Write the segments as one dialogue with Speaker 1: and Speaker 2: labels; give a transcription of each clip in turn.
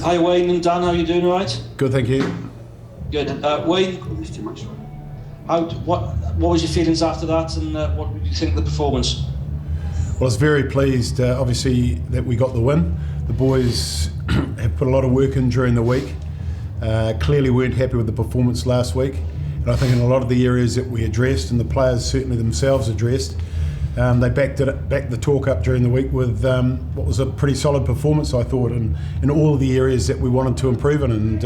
Speaker 1: Hi Wayne and Dan, how are you doing? All right?
Speaker 2: Good, thank you.
Speaker 1: Good. Wayne, what was your feelings after that, and what did you think of the performance?
Speaker 2: Well, I was very pleased, obviously, that we got the win. The boys have put a lot of work in during the week. Clearly weren't happy with the performance last week. And I think in a lot of the areas that we addressed, and the players certainly themselves addressed, they backed the talk up during the week with what was a pretty solid performance, I thought, in all of the areas that we wanted to improve in. And,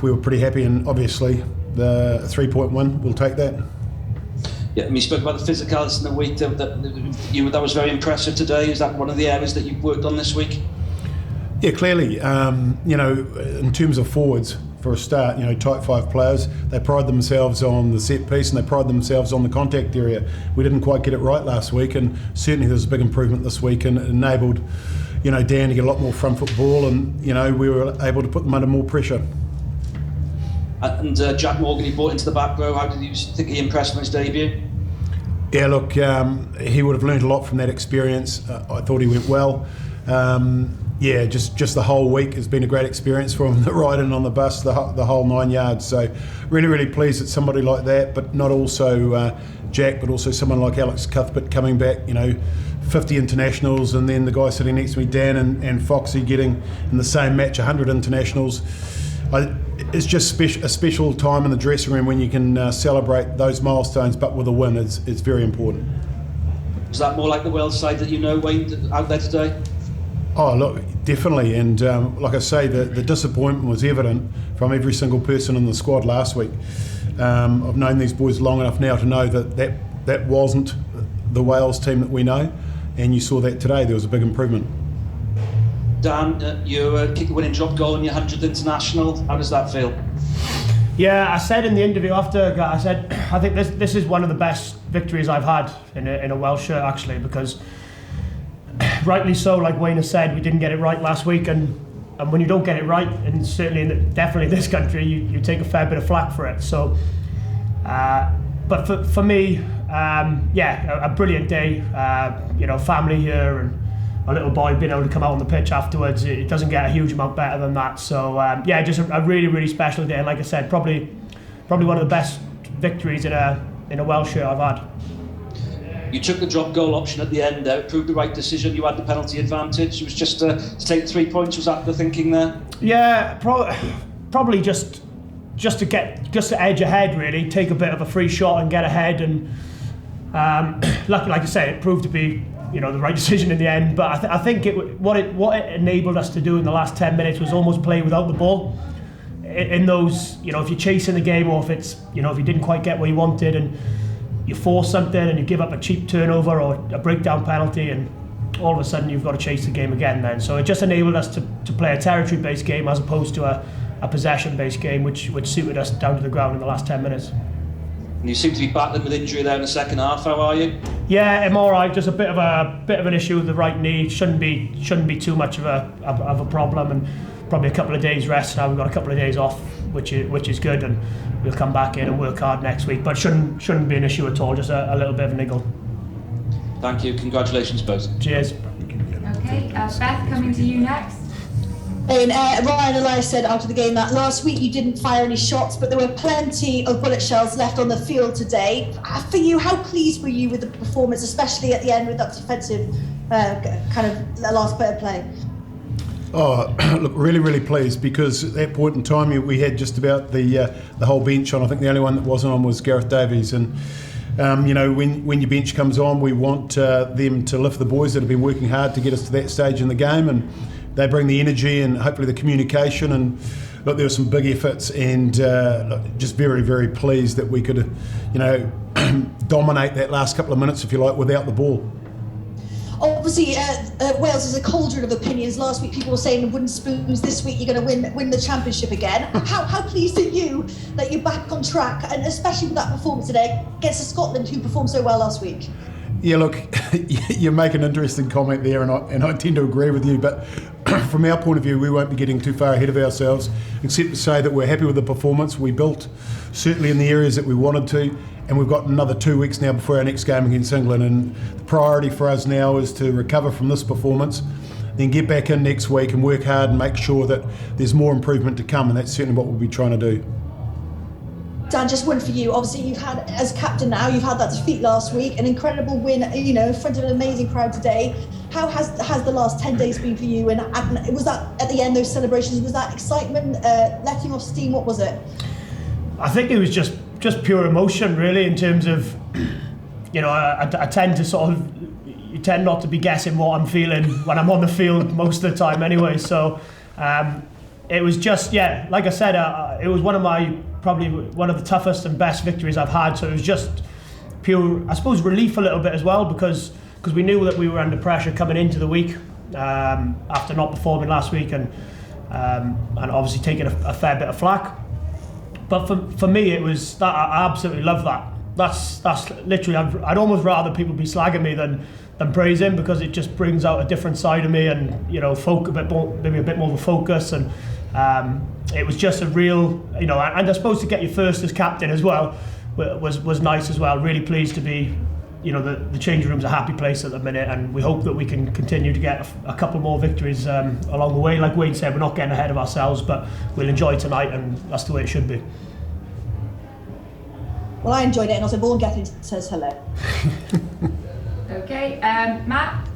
Speaker 2: we were pretty happy, and obviously the 3-point win, we'll take that.
Speaker 1: Yeah, and you spoke about the physicality in the week. That was very impressive today. Is that one of the areas that you've worked on this week?
Speaker 2: Yeah, clearly. In terms of forwards, for a start, type 5 players, they pride themselves on the set piece and they pride themselves on the contact area. We didn't quite get it right last week, and certainly there was a big improvement this week, and it enabled, Dan to get a lot more front foot ball, and we were able to put them under more pressure.
Speaker 1: And Jack Morgan, he brought into the back row. How did you think he impressed in his debut?
Speaker 2: Yeah, look, he would have learned a lot from that experience. I thought he went well. Just the whole week has been a great experience for him. The riding on the bus, the whole 9 yards. So really, really pleased that somebody like that, but not also Jack, but also someone like Alex Cuthbert coming back. 50 internationals, and then the guy sitting next to me, Dan and Foxy, getting in the same match 100 internationals. It's just a special time in the dressing room when you can celebrate those milestones, but with a win. It's very important.
Speaker 1: Is that more like the Wales side that Wayne, out there today?
Speaker 2: Oh, look, definitely. And like I say, the disappointment was evident from every single person in the squad last week. I've known these boys long enough now to know that wasn't the Wales team that we know, and you saw that today. There was a big improvement.
Speaker 1: Dan, you kicked the winning drop goal in your 100th international. How does that feel?
Speaker 3: Yeah, I said in the interview after, I think this is one of the best victories I've had in a Welsh shirt, actually, because rightly so, like Wayne has said, we didn't get it right last week, and when you don't get it right, and certainly definitely in this country, you take a fair bit of flack for it. So, but for me, a brilliant day. Family here and a little boy being able to come out on the pitch afterwards, it doesn't get a huge amount better than that. So just a really, really special day. And like I said, probably one of the best victories in a Welsh shirt I've had.
Speaker 1: You took the drop goal option at the end there. It proved the right decision. You had the penalty advantage. It was just to take 3 points. Was that the thinking there? Yeah,
Speaker 3: probably just to edge ahead, really. Take a bit of a free shot and get ahead. And like I say, it proved to be the right decision in the end. But I think what it enabled us to do in the last 10 minutes was almost play without the ball. In those, if you're chasing the game, or if it's if you didn't quite get what you wanted and you force something and you give up a cheap turnover or a breakdown penalty, and all of a sudden you've got to chase the game again then. So it just enabled us to play a territory-based game as opposed to a possession-based game, which suited us down to the ground in the last 10 minutes.
Speaker 1: And you seem to be battling with injury there in the second half. How are you?
Speaker 3: Yeah, I'm all right. Just a bit of an issue with the right knee. Shouldn't be too much of a problem, and probably a couple of days rest. Now we've got a couple of days off, which is good, and we'll come back in and work hard next week. But shouldn't be an issue at all. Just a little bit of a niggle.
Speaker 1: Thank you. Congratulations, both.
Speaker 3: Cheers.
Speaker 4: Okay, Beth, coming to you next.
Speaker 5: And Ryan Elias said after the game that last week you didn't fire any shots, but there were plenty of bullet shells left on the field today. For you, how pleased were you with the performance, especially at the end with that defensive kind of last bit of play?
Speaker 2: Oh, look, really, really pleased, because at that point in time we had just about the whole bench on. I think the only one that wasn't on was Gareth Davies, and when your bench comes on, we want them to lift the boys that have been working hard to get us to that stage in the game, and they bring the energy and hopefully the communication. And look, there were some big efforts, and just very, very pleased that we could, dominate that last couple of minutes, if you like, without the ball.
Speaker 5: Obviously, Wales is a cauldron of opinions. Last week, people were saying wooden spoons. This week, you're going to win the championship again. How pleased are you that you're back on track, and especially with that performance today against Scotland, who performed so well last week?
Speaker 2: Yeah, look, you make an interesting comment there, and I tend to agree with you. But from our point of view, we won't be getting too far ahead of ourselves, except to say that we're happy with the performance. We built certainly in the areas that we wanted to, and we've got another 2 weeks now before our next game against England. And the priority for us now is to recover from this performance, then get back in next week and work hard and make sure that there's more improvement to come, and that's certainly what we'll be trying to do.
Speaker 5: Dan, just one for you. Obviously, you've had, as captain now, you've had that defeat last week, an incredible win, in front of an amazing crowd today. How has the last 10 days been for you? And was that, at the end, those celebrations, was that excitement, letting off steam? What was it?
Speaker 3: I think it was just pure emotion, really, in terms of, I tend to you tend not to be guessing what I'm feeling when I'm on the field most of the time anyway. So it was just, like I said, it was probably one of the toughest and best victories I've had. So it was just pure, I suppose, relief a little bit as well, because we knew that we were under pressure coming into the week after not performing last week and obviously taking a fair bit of flack. But for me, it was that I absolutely love that. That's literally, I'd almost rather people be slagging me than praising, because it just brings out a different side of me, and maybe a bit more of a focus. And it was just a real, and I suppose to get your first as captain as well was nice as well. Really pleased to be, the changing room's a happy place at the minute, and we hope that we can continue to get a couple more victories along the way. Like Wayne said, we're not getting ahead of ourselves, but we'll enjoy tonight, and that's the way it should be.
Speaker 5: Well, I enjoyed it, and also Vaughan Gethin says hello.
Speaker 4: Okay, Matt?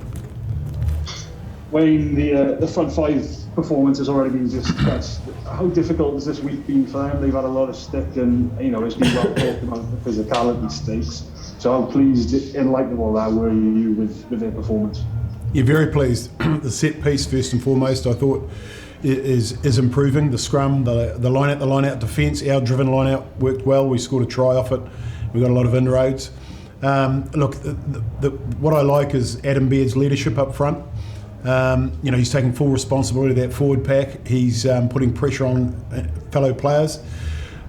Speaker 6: Wayne, the front five performance has already been discussed. How difficult has this week been for them? They've had a lot of stick, and it's been well talked about the physicality stakes. So how pleased, in light of all that, were you with their performance?
Speaker 2: Yeah, very pleased. The set piece, first and foremost, I thought is improving. The scrum, the line out defence, our driven line out worked well. We scored a try off it. We got a lot of inroads. Look, what I like is Adam Baird's leadership up front. He's taking full responsibility of that forward pack. He's putting pressure on fellow players.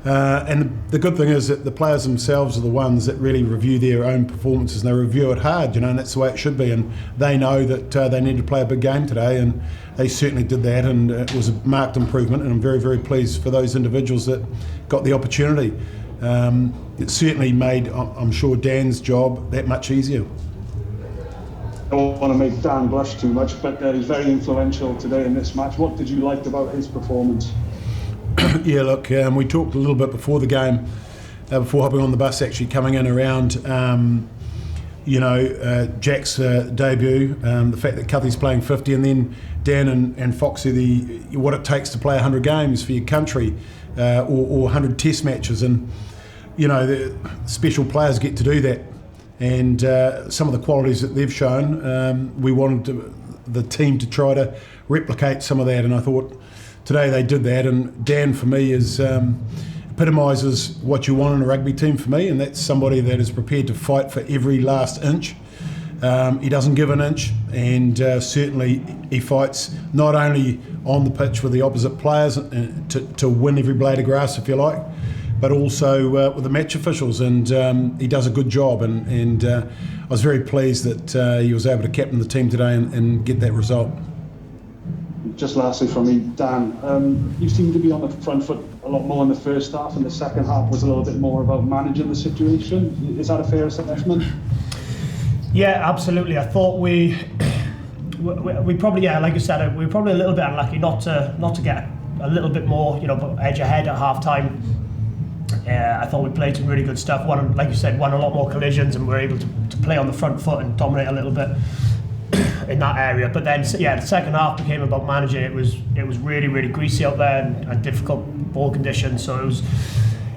Speaker 2: And the good thing is that the players themselves are the ones that really review their own performances, and they review it hard, and that's the way it should be. And they know that they need to play a big game today, and they certainly did that, and it was a marked improvement, and I'm very, very pleased for those individuals that got the opportunity. It certainly made, I'm sure, Dan's job that much easier.
Speaker 6: I don't want to make Dan blush too much, but he's very influential today in this match. What did you like about his performance?
Speaker 2: Yeah, look, we talked a little bit before the game, before hopping on the bus, actually coming in around, Jack's debut, the fact that Cuthy's playing 50, and then Dan and Foxy, what it takes to play 100 games for your country, or 100 test matches, and the special players get to do that. And some of the qualities that they've shown, we wanted the team to try to replicate some of that, and I thought today they did that. And Dan, for me, epitomises what you want in a rugby team for me, and that's somebody that is prepared to fight for every last inch. He doesn't give an inch, and certainly he fights not only on the pitch with the opposite players to win every blade of grass, if you like, but also with the match officials, and he does a good job, and I was very pleased that he was able to captain the team today and get that result.
Speaker 6: Just lastly from me, Dan, you seem to be on the front foot a lot more in the first half, and the second half was a little bit more about managing the situation. Is that a fair assessment?
Speaker 3: Yeah, absolutely. I thought we probably, like you said, we were probably a little bit unlucky not to get a little bit more, edge ahead at half time. I thought we played some really good stuff. Like you said, won a lot more collisions, and were able to play on the front foot and dominate a little bit in that area. But then, the second half became about managing. It was really, really greasy out there and difficult ball conditions. So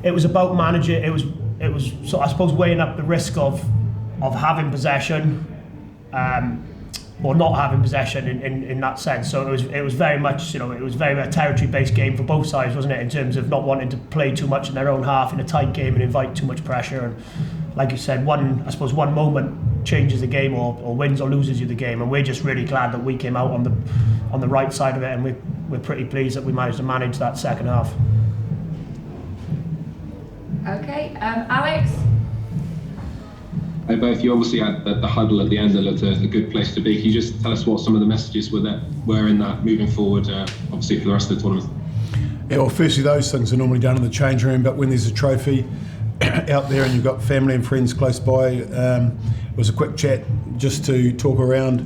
Speaker 3: it was about managing. It was so I suppose weighing up the risk of having possession, or not having possession in that sense. So it was very much, it was very a territory-based game for both sides, wasn't it? In terms of not wanting to play too much in their own half in a tight game and invite too much pressure. And like you said, one moment changes the game, or wins or loses you the game. And we're just really glad that we came out on the right side of it, and we're pretty pleased that we managed to manage that second half.
Speaker 4: Okay, Alex.
Speaker 7: Hey both, you obviously had the huddle at the end that looked a good place to be. Can you just tell us what some of the messages were in that moving forward, obviously for the rest of the tournament?
Speaker 2: Yeah, well, firstly, those things are normally done in the change room, but when there's a trophy, out there and you've got family and friends close by, it was a quick chat just to talk around,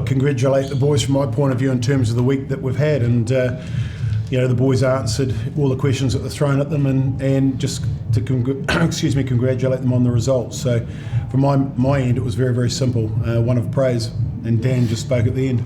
Speaker 2: congratulate the boys from my point of view in terms of the week that we've had, and the boys answered all the questions that were thrown at them, and just to congratulate them on the results. So from my end, it was very, very simple, one of praise, and Dan just spoke at the end.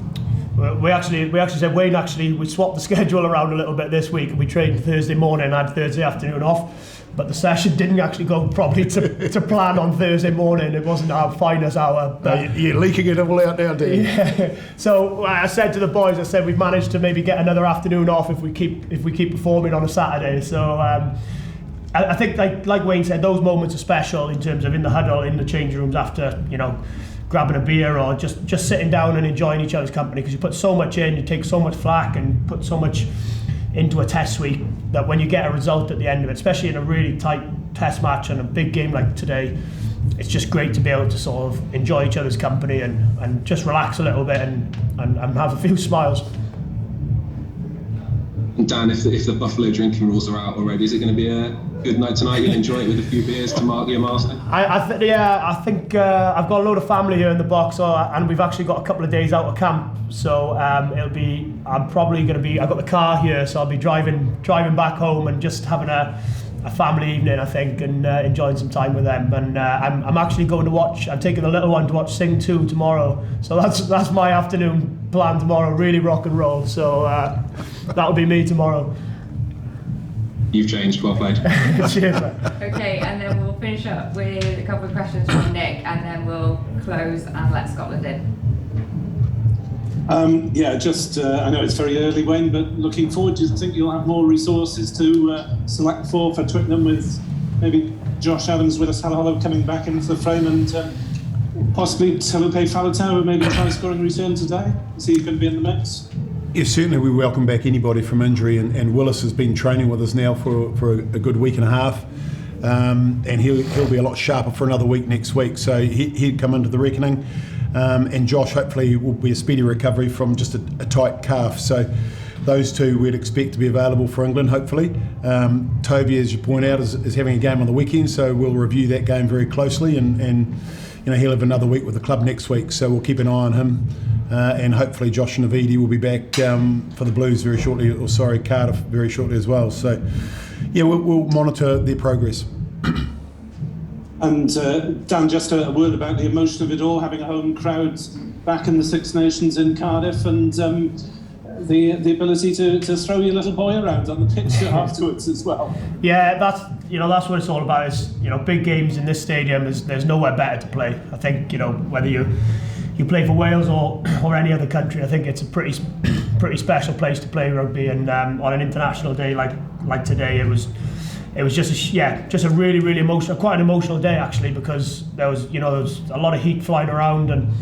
Speaker 3: We actually said, Wayne, we swapped the schedule around a little bit this week, and we trained Thursday morning and had Thursday afternoon off. But the session didn't actually go properly to plan on Thursday morning. It wasn't our finest hour. But
Speaker 2: you're leaking it all out now, Dan.
Speaker 3: Yeah. So I said to the boys, we've managed to maybe get another afternoon off if we keep performing on a Saturday. So I think, like Wayne said, those moments are special in terms of in the huddle, in the change rooms after, grabbing a beer or just sitting down and enjoying each other's company, because you put so much in, you take so much flack and put so much into a test week, that when you get a result at the end of it, especially in a really tight test match and a big game like today, it's just great to be able to sort of enjoy each other's company and just relax a little bit and have a few smiles.
Speaker 7: Dan, if the Buffalo drinking rules are out already, is it going to be a good night tonight? You'll enjoy it with a few beers to mark your milestone?
Speaker 3: I think I've got a load of family here in the box, and we've actually got a couple of days out of camp. So I've got the car here, so I'll be driving back home and just having a family evening, I think, and enjoying some time with them. And I'm actually going to I'm taking the little one to watch Sing 2 tomorrow. So that's my afternoon plan tomorrow, really rock and roll. So that'll be me tomorrow.
Speaker 7: You've changed, well played.
Speaker 3: Cheers, man.
Speaker 4: Okay, and then we'll finish up with a couple of questions from Nick, and then we'll close and let Scotland in.
Speaker 8: I know it's very early, Wayne, but looking forward, do you think you'll have more resources to select for Twickenham, with maybe Josh Adams with Salaholo coming back into the frame, and possibly Talupe Faletau maybe try scoring return today? Is he going to be in the mix?
Speaker 2: Yes, certainly we welcome back anybody from injury, and Willis has been training with us now for a good week and a half, and he'll be a lot sharper for another week next week, so he'd come into the reckoning, and Josh hopefully will be a speedy recovery from just a tight calf, so those two we'd expect to be available for England hopefully. Toby, as you point out, is having a game on the weekend, so we'll review that game very closely, and he'll have another week with the club next week, so we'll keep an eye on him. And hopefully Josh Navidi will be back for the Blues very shortly, Cardiff very shortly as well. So, we'll monitor their progress.
Speaker 8: And Dan, just a word about the emotion of it all, having a home crowd back in the Six Nations in Cardiff, and the ability to throw your little boy around on the pitch afterwards as well.
Speaker 3: Yeah, that's what it's all about. Is big games in this stadium. There's nowhere better to play. I think whether you play for Wales or any other country, I think it's a pretty special place to play rugby, and on an international day like today, it was just a really, really quite an emotional day actually, because there was a lot of heat flying around, and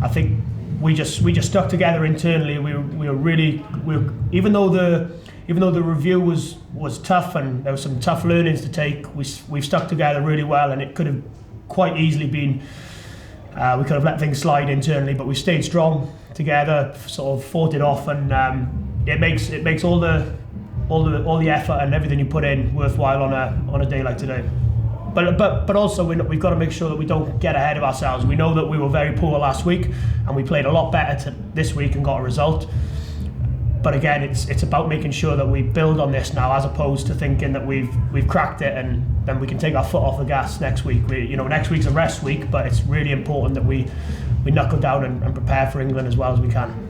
Speaker 3: I think we just stuck together internally. We were even though the review was tough and there was some tough learnings to take, we've stuck together really well, and it could have quite easily been. We could have let things slide internally, but we stayed strong together, sort of fought it off, and it makes all the effort and everything you put in worthwhile on a day like today. But also we've got to make sure that we don't get ahead of ourselves. We know that we were very poor last week, and we played a lot better this week and got a result. But again, it's about making sure that we build on this now, as opposed to thinking that we've cracked it and then we can take our foot off the gas next week. Next week's a rest week, but it's really important that we knuckle down and prepare for England as well as we can.